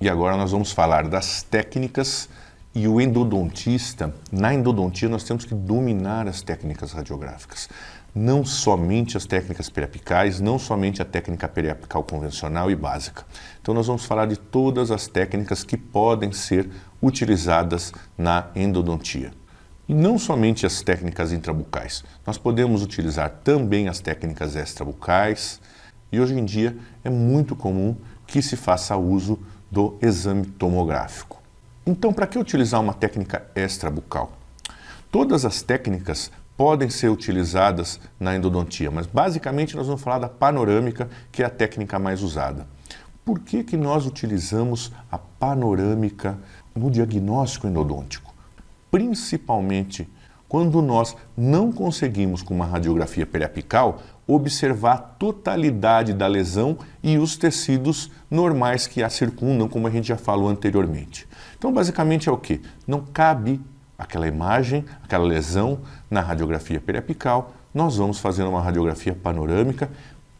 E agora nós vamos falar das técnicas e o endodontista. Na endodontia nós temos que dominar as técnicas radiográficas. Não somente as técnicas periapicais, não somente a técnica periapical convencional e básica. Então nós vamos falar de todas as técnicas que podem ser utilizadas na endodontia. E não somente as técnicas intrabucais. Nós podemos utilizar também as técnicas extrabucais e hoje em dia é muito comum que se faça uso do exame tomográfico. Então, para que utilizar uma técnica extrabucal? Todas as técnicas podem ser utilizadas na endodontia, mas basicamente nós vamos falar da panorâmica, que é a técnica mais usada. Por que nós utilizamos a panorâmica no diagnóstico endodôntico? Principalmente quando nós não conseguimos, com uma radiografia periapical, observar a totalidade da lesão e os tecidos normais que a circundam, como a gente já falou anteriormente. Então, basicamente é o quê? Não cabe aquela imagem, aquela lesão na radiografia periapical, nós vamos fazer uma radiografia panorâmica,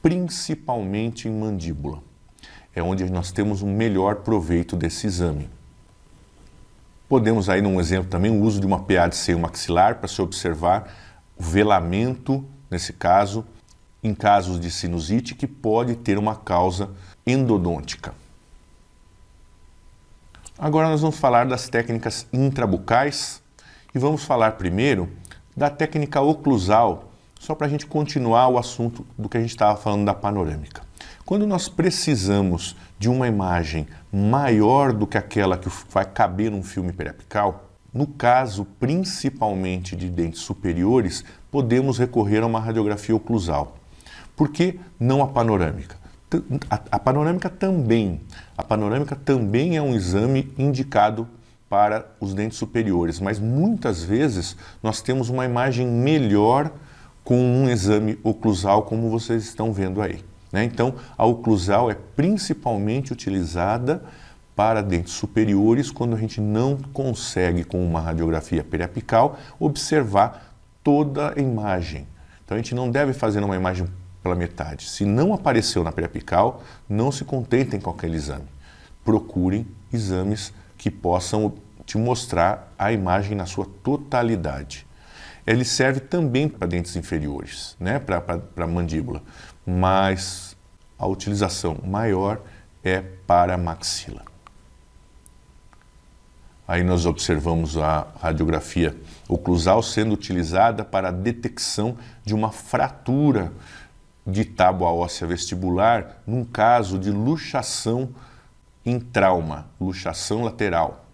principalmente em mandíbula. É onde nós temos um melhor proveito desse exame. Podemos aí, num exemplo também, o uso de uma PA de seio maxilar para se observar o velamento, nesse caso, em casos de sinusite, que pode ter uma causa endodôntica. Agora nós vamos falar das técnicas intrabucais e vamos falar primeiro da técnica oclusal, só para a gente continuar o assunto do que a gente estava falando da panorâmica. Quando nós precisamos de uma imagem maior do que aquela que vai caber num filme periapical, no caso principalmente de dentes superiores, podemos recorrer a uma radiografia oclusal. Por que não a panorâmica? A panorâmica também é um exame indicado para os dentes superiores, mas muitas vezes nós temos uma imagem melhor com um exame oclusal, como vocês estão vendo aí. Então, a oclusal é principalmente utilizada para dentes superiores quando a gente não consegue, com uma radiografia periapical, observar toda a imagem. Então, a gente não deve fazer uma imagem pela metade. Se não apareceu na periapical, não se contentem com aquele exame. Procurem exames que possam te mostrar a imagem na sua totalidade. Ele serve também para dentes inferiores, para a mandíbula, mas a utilização maior é para a maxila. Aí nós observamos a radiografia oclusal sendo utilizada para a detecção de uma fratura de tábua óssea vestibular num caso de luxação em trauma, luxação lateral.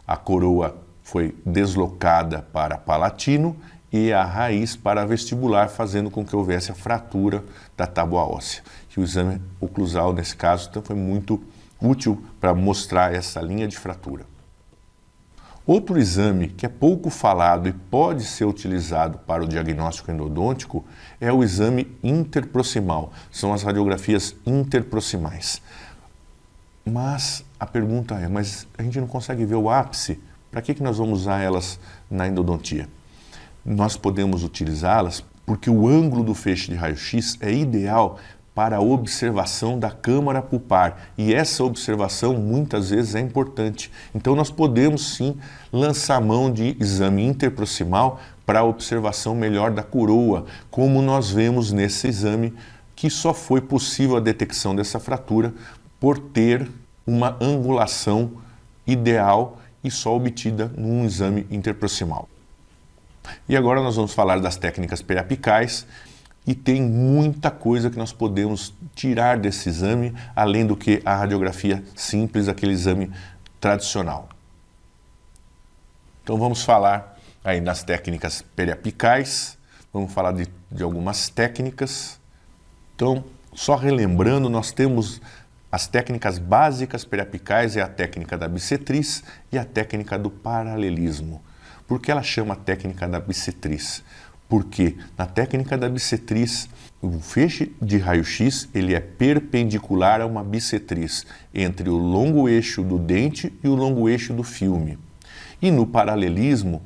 A coroa foi deslocada para palatino e a raiz para vestibular, fazendo com que houvesse a fratura da tábua óssea. E o exame oclusal, nesse caso, foi muito útil para mostrar essa linha de fratura. Outro exame que é pouco falado e pode ser utilizado para o diagnóstico endodôntico é o exame interproximal. São as radiografias interproximais. Mas a pergunta é, mas a gente não consegue ver o ápice? Para que nós vamos usar elas na endodontia? Nós podemos utilizá-las porque o ângulo do feixe de raio-x é ideal para a observação da câmara pulpar, e essa observação muitas vezes é importante. Então nós podemos sim lançar mão de exame interproximal para a observação melhor da coroa, como nós vemos nesse exame, que só foi possível a detecção dessa fratura por ter uma angulação ideal e só obtida num exame interproximal. E agora nós vamos falar das técnicas periapicais. E tem muita coisa que nós podemos tirar desse exame, além do que a radiografia simples, aquele exame tradicional. Então vamos falar aí das técnicas periapicais, vamos falar de algumas técnicas. Então, só relembrando, nós temos as técnicas básicas periapicais, é a técnica da bissetriz e a técnica do paralelismo. Por que ela chama a técnica da bissetriz? Porque na técnica da bissetriz, o feixe de raio-x ele é perpendicular a uma bissetriz entre o longo eixo do dente e o longo eixo do filme. E no paralelismo,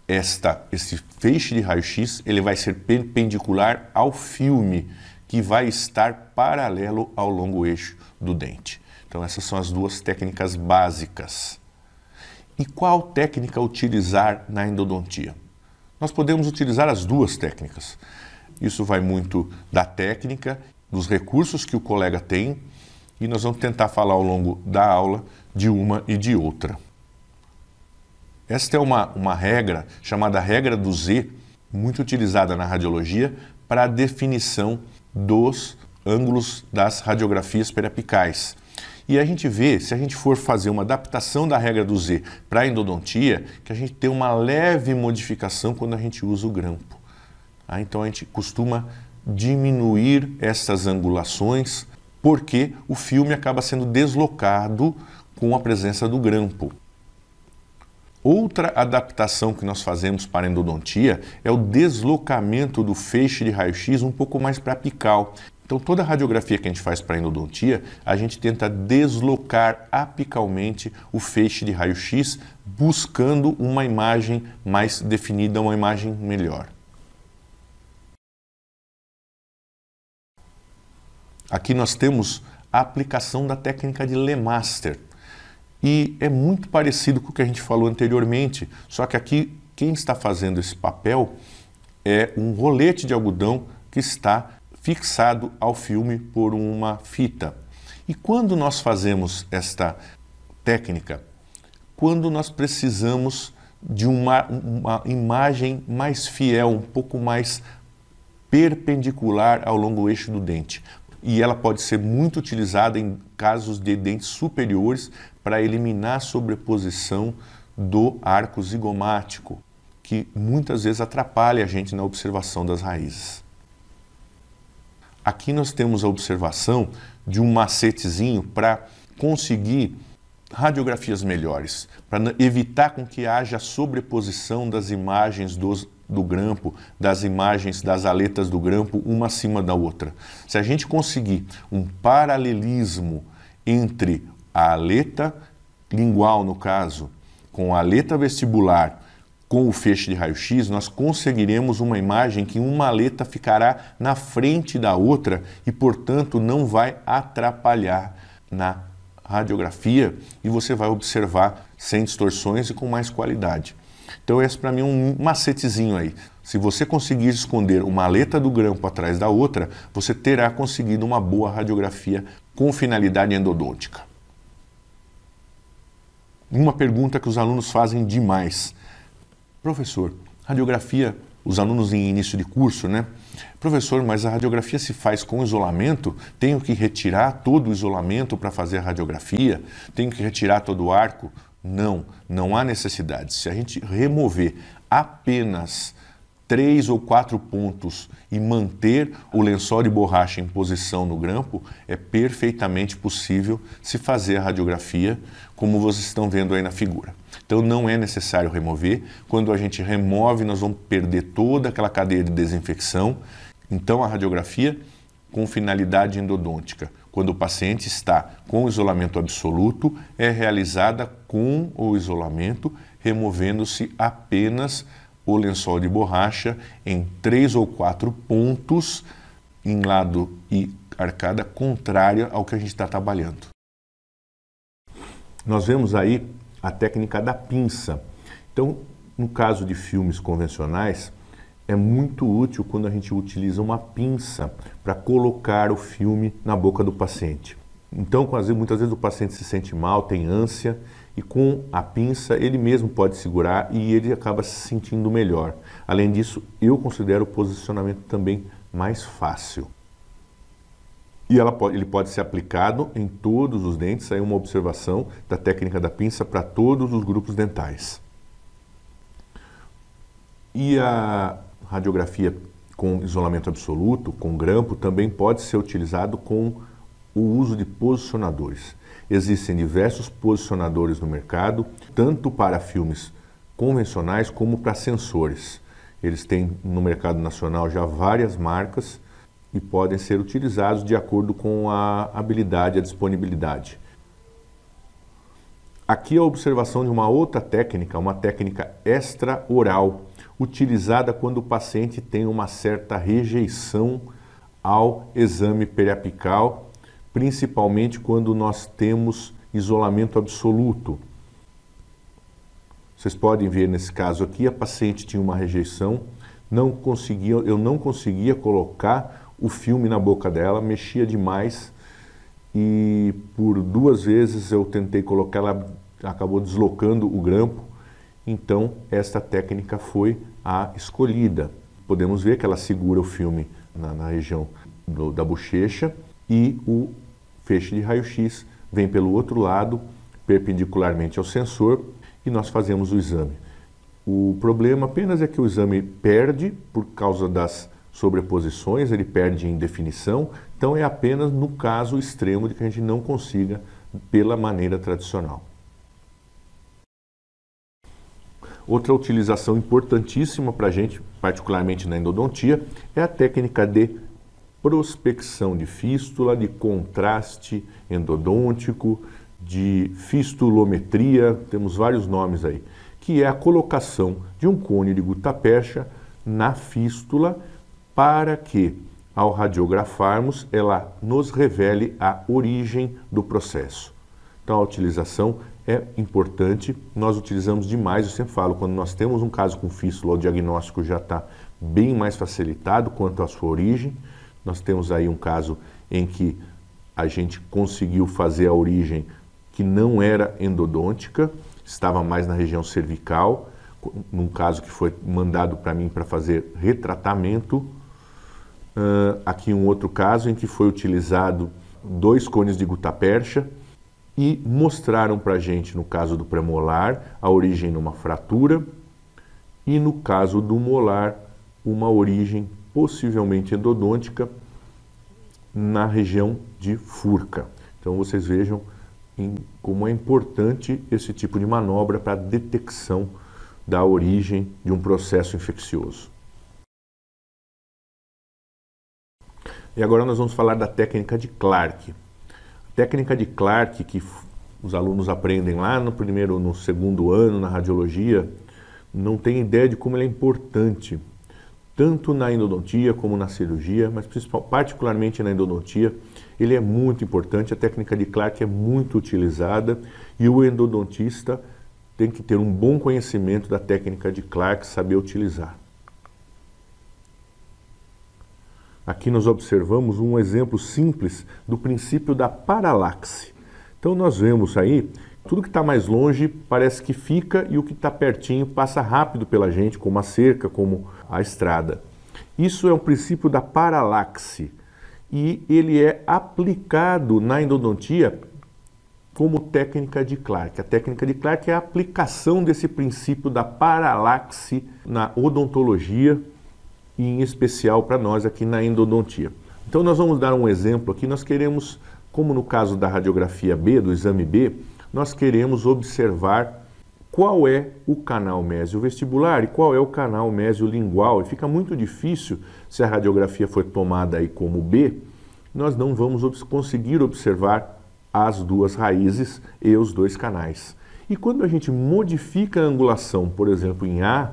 esse feixe de raio-x ele vai ser perpendicular ao filme, que vai estar paralelo ao longo eixo do dente. Então essas são as duas técnicas básicas. E qual técnica utilizar na endodontia? Nós podemos utilizar as duas técnicas. Isso vai muito da técnica, dos recursos que o colega tem, e nós vamos tentar falar ao longo da aula de uma e de outra. Esta é uma regra chamada regra do Z, muito utilizada na radiologia para a definição dos ângulos das radiografias periapicais. E a gente vê, se a gente for fazer uma adaptação da regra do Z para a endodontia, que a gente tem uma leve modificação quando a gente usa o grampo. Então a gente costuma diminuir essas angulações porque o filme acaba sendo deslocado com a presença do grampo. Outra adaptação que nós fazemos para a endodontia é o deslocamento do feixe de raio-x um pouco mais para apical. Então, toda a radiografia que a gente faz para a endodontia, a gente tenta deslocar apicalmente o feixe de raio-x, buscando uma imagem mais definida, uma imagem melhor. Aqui nós temos a aplicação da técnica de Lemaster. E é muito parecido com o que a gente falou anteriormente, só que aqui quem está fazendo esse papel é um rolete de algodão que está fixado ao filme por uma fita. E quando nós fazemos esta técnica, quando nós precisamos de uma imagem mais fiel, um pouco mais perpendicular ao longo eixo do dente. E ela pode ser muito utilizada em casos de dentes superiores para eliminar a sobreposição do arco zigomático, que muitas vezes atrapalha a gente na observação das raízes. Aqui nós temos a observação de um macetezinho para conseguir radiografias melhores, para evitar com que haja sobreposição das imagens do grampo, das imagens das aletas do grampo, uma acima da outra. Se a gente conseguir um paralelismo entre a aleta lingual, no caso, com a aleta vestibular, com o feixe de raio-x, nós conseguiremos uma imagem que uma aleta ficará na frente da outra e, portanto, não vai atrapalhar na radiografia e você vai observar sem distorções e com mais qualidade. Então esse para mim é um macetezinho aí. Se você conseguir esconder uma aleta do grampo atrás da outra, você terá conseguido uma boa radiografia com finalidade endodôntica. Uma pergunta que os alunos fazem demais. Professor, radiografia, os alunos em início de curso, né? Professor, mas a radiografia se faz com isolamento? Tenho que retirar todo o isolamento para fazer a radiografia? Tenho que retirar todo o arco? Não, não há necessidade. Se a gente remover apenas 3 ou 4 pontos e manter o lençol de borracha em posição no grampo, é perfeitamente possível se fazer a radiografia, como vocês estão vendo aí na figura. Então não é necessário remover. Quando a gente remove, nós vamos perder toda aquela cadeia de desinfecção. Então a radiografia com finalidade endodôntica, quando o paciente está com isolamento absoluto, é realizada com o isolamento, removendo-se apenas o lençol de borracha em 3 ou 4 pontos em lado e arcada contrária ao que a gente está trabalhando. Nós vemos aí a técnica da pinça. Então, no caso de filmes convencionais, é muito útil quando a gente utiliza uma pinça para colocar o filme na boca do paciente. Então, muitas vezes o paciente se sente mal, tem ânsia, e com a pinça ele mesmo pode segurar e ele acaba se sentindo melhor. Além disso, eu considero o posicionamento também mais fácil. E ele pode ser aplicado em todos os dentes, aí uma observação da técnica da pinça para todos os grupos dentais. E a radiografia com isolamento absoluto, com grampo, também pode ser utilizado com o uso de posicionadores. Existem diversos posicionadores no mercado, tanto para filmes convencionais como para sensores. Eles têm no mercado nacional já várias marcas e podem ser utilizados de acordo com a habilidade e a disponibilidade. Aqui a observação de uma outra técnica, uma técnica extraoral, utilizada quando o paciente tem uma certa rejeição ao exame periapical, principalmente quando nós temos isolamento absoluto. Vocês podem ver nesse caso aqui, a paciente tinha uma rejeição, eu não conseguia colocar o filme na boca dela, mexia demais e por 2 vezes eu tentei colocar, ela acabou deslocando o grampo, então esta técnica foi a escolhida. Podemos ver que ela segura o filme na região da bochecha e o feixe de raio-x vem pelo outro lado, perpendicularmente ao sensor, e nós fazemos o exame. O problema apenas é que o exame perde por causa das sobreposições, ele perde em definição, então é apenas no caso extremo de que a gente não consiga pela maneira tradicional. Outra utilização importantíssima para a gente, particularmente na endodontia, é a técnica de prospecção de fístula, de contraste endodôntico, de fistulometria, temos vários nomes aí, que é a colocação de um cone de gutapercha na fístula para que, ao radiografarmos, ela nos revele a origem do processo. Então a utilização é importante, nós utilizamos demais, eu sempre falo, quando nós temos um caso com fístula, o diagnóstico já está bem mais facilitado quanto à sua origem. Nós temos aí um caso em que a gente conseguiu fazer a origem que não era endodôntica, estava mais na região cervical, num caso que foi mandado para mim para fazer retratamento. Aqui um outro caso em que foi utilizado 2 cones de gutapercha e mostraram para a gente, no caso do premolar, a origem numa fratura e no caso do molar, uma origem possivelmente endodôntica na região de furca. Então vocês vejam como é importante esse tipo de manobra para a detecção da origem de um processo infeccioso. E agora nós vamos falar da técnica de Clark. A técnica de Clark, que os alunos aprendem lá no primeiro, no segundo ano, na radiologia, não tem ideia de como ela é importante, tanto na endodontia como na cirurgia, mas particularmente na endodontia, ele é muito importante, a técnica de Clark é muito utilizada e o endodontista tem que ter um bom conhecimento da técnica de Clark, saber utilizar. Aqui nós observamos um exemplo simples do princípio da paralaxe. Então nós vemos aí, tudo que está mais longe parece que fica e o que está pertinho passa rápido pela gente, como a cerca, como a estrada. Isso é o princípio da paralaxe e ele é aplicado na endodontia como técnica de Clark. A técnica de Clark é a aplicação desse princípio da paralaxe na odontologia e em especial para nós aqui na endodontia. Então nós vamos dar um exemplo aqui, nós queremos, como no caso da radiografia B, do exame B, nós queremos observar qual é o canal mesiovestibular e qual é o canal mesiolingual. E fica muito difícil, se a radiografia for tomada aí como B, nós não vamos conseguir observar as 2 raízes e os 2 canais. E quando a gente modifica a angulação, por exemplo, em A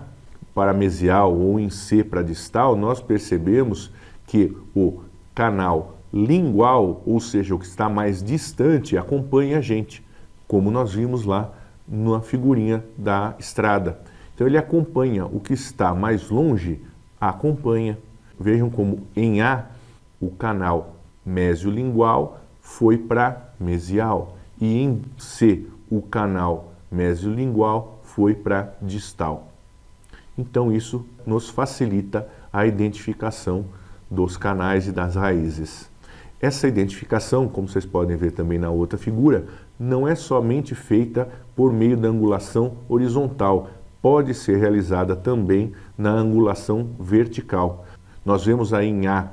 para mesial ou em C para distal, nós percebemos que o canal lingual, ou seja, o que está mais distante, acompanha a gente, como nós vimos lá na figurinha da estrada. Então ele acompanha o que está mais longe, acompanha. Vejam como em A o canal mesiolingual foi para mesial e em C o canal mesiolingual foi para distal. Então isso nos facilita a identificação dos canais e das raízes. Essa identificação, como vocês podem ver também na outra figura, não é somente feita por meio da angulação horizontal, pode ser realizada também na angulação vertical. Nós vemos aí em A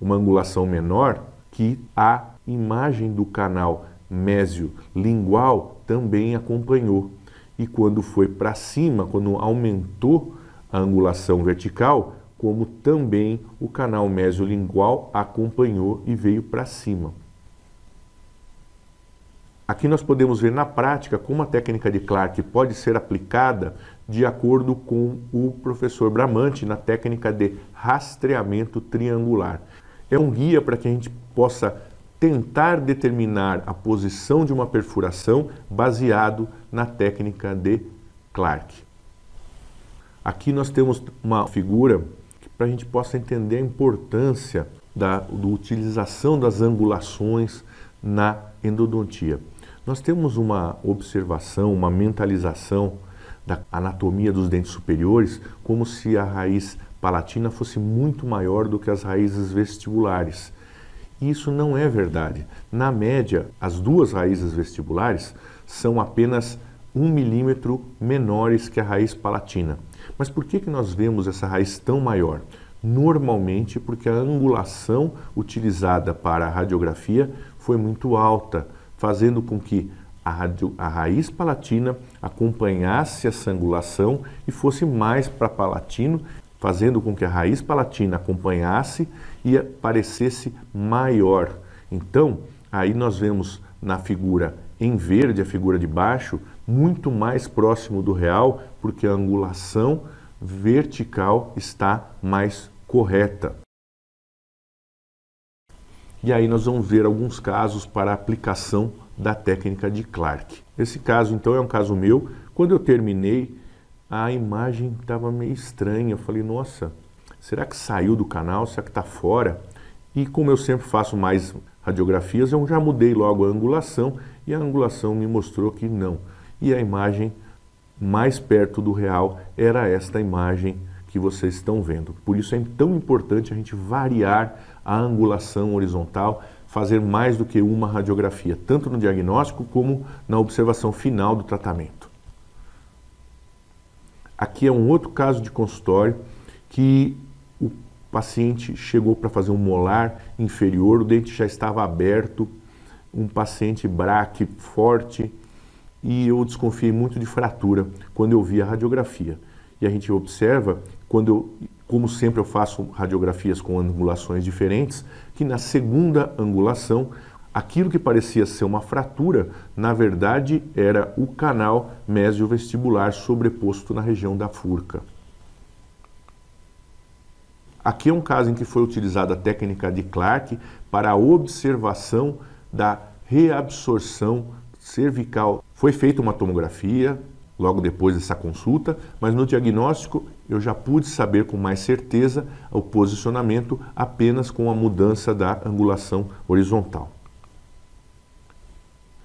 uma angulação menor que a imagem do canal mesiolingual também acompanhou. E quando foi para cima, quando aumentou a angulação vertical, como também o canal mesiolingual acompanhou e veio para cima. Aqui nós podemos ver na prática como a técnica de Clark pode ser aplicada de acordo com o professor Bramante na técnica de rastreamento triangular. É um guia para que a gente possa tentar determinar a posição de uma perfuração baseado na técnica de Clark. Aqui nós temos uma figura para a gente possa entender a importância da utilização das angulações na endodontia. Nós temos uma observação, uma mentalização da anatomia dos dentes superiores como se a raiz palatina fosse muito maior do que as raízes vestibulares. Isso não é verdade. Na média, as duas raízes vestibulares são apenas 1 milímetro menores que a raiz palatina. Mas por que nós vemos essa raiz tão maior? Normalmente porque a angulação utilizada para a radiografia foi muito alta, fazendo com que a raiz palatina acompanhasse essa angulação e fosse mais para palatino, fazendo com que a raiz palatina acompanhasse e parecesse maior. Então, aí nós vemos na figura em verde, a figura de baixo, muito mais próximo do real, porque a angulação vertical está mais correta. E aí nós vamos ver alguns casos para a aplicação da técnica de Clark. Esse caso, então, é um caso meu. Quando eu terminei, a imagem estava meio estranha. Eu falei, nossa, será que saiu do canal? Será que está fora? E como eu sempre faço mais radiografias, eu já mudei logo a angulação e a angulação me mostrou que não. E a imagem mais perto do real era esta imagem que vocês estão vendo. Por isso é tão importante a gente variar a angulação horizontal, fazer mais do que uma radiografia, tanto no diagnóstico como na observação final do tratamento. Aqui é um outro caso de consultório que o paciente chegou para fazer um molar inferior, o dente já estava aberto, um paciente braque forte, e eu desconfiei muito de fratura quando eu vi a radiografia. E a gente observa, como sempre eu faço radiografias com angulações diferentes, que na segunda angulação, aquilo que parecia ser uma fratura, na verdade era o canal mesiovestibular sobreposto na região da furca. Aqui é um caso em que foi utilizada a técnica de Clark para a observação da reabsorção cervical. Foi feita uma tomografia logo depois dessa consulta, mas no diagnóstico eu já pude saber com mais certeza o posicionamento apenas com a mudança da angulação horizontal.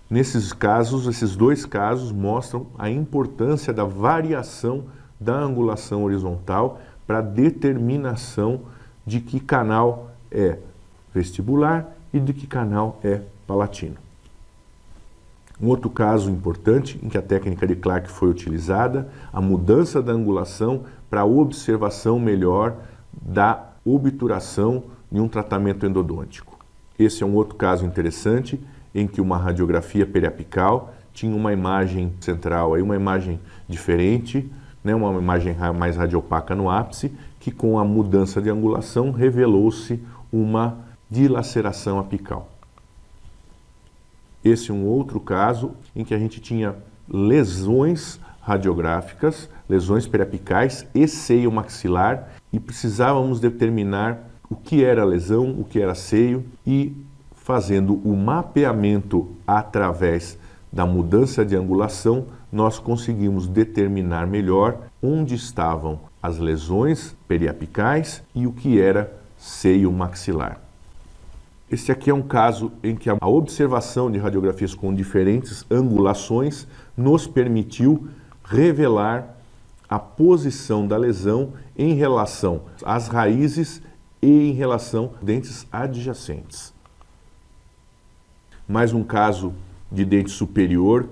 Nesses casos, esses dois casos mostram a importância da variação da angulação horizontal para a determinação de que canal é vestibular e de que canal é palatino. Um outro caso importante em que a técnica de Clark foi utilizada, a mudança da angulação para a observação melhor da obturação em um tratamento endodôntico. Esse é um outro caso interessante em que uma radiografia periapical tinha uma imagem central, uma imagem diferente, uma imagem mais radiopaca no ápice, que com a mudança de angulação revelou-se uma dilaceração apical. Esse é um outro caso em que a gente tinha lesões radiográficas, lesões periapicais e seio maxilar, e precisávamos determinar o que era lesão, o que era seio, e fazendo o mapeamento através da mudança de angulação, nós conseguimos determinar melhor onde estavam as lesões periapicais e o que era seio maxilar. Este aqui é um caso em que a observação de radiografias com diferentes angulações nos permitiu revelar a posição da lesão em relação às raízes e em relação a dentes adjacentes. Mais um caso de dente superior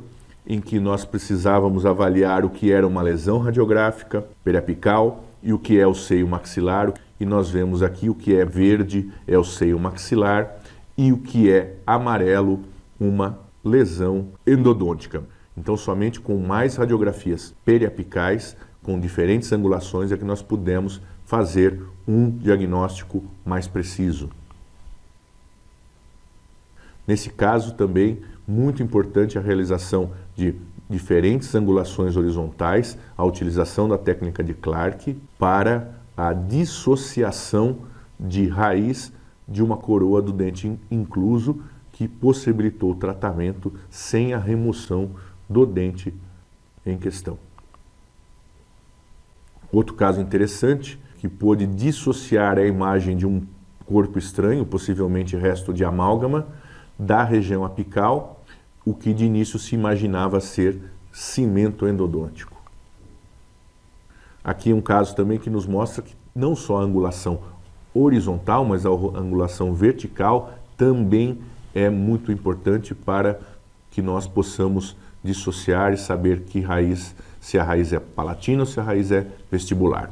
em que nós precisávamos avaliar o que era uma lesão radiográfica periapical e o que é o seio maxilar. E nós vemos aqui o que é verde é o seio maxilar e o que é amarelo uma lesão endodôntica. Então, somente com mais radiografias periapicais, com diferentes angulações, é que nós pudemos fazer um diagnóstico mais preciso. Nesse caso também, muito importante a realização de diferentes angulações horizontais, a utilização da técnica de Clark para a dissociação de raiz de uma coroa do dente incluso, que possibilitou o tratamento sem a remoção do dente em questão. Outro caso interessante, que pôde dissociar a imagem de um corpo estranho, possivelmente resto de amálgama, da região apical, o que de início se imaginava ser cimento endodôntico. Aqui um caso também que nos mostra que não só a angulação horizontal, mas a angulação vertical também é muito importante para que nós possamos dissociar e saber que raiz, se a raiz é palatina ou se a raiz é vestibular.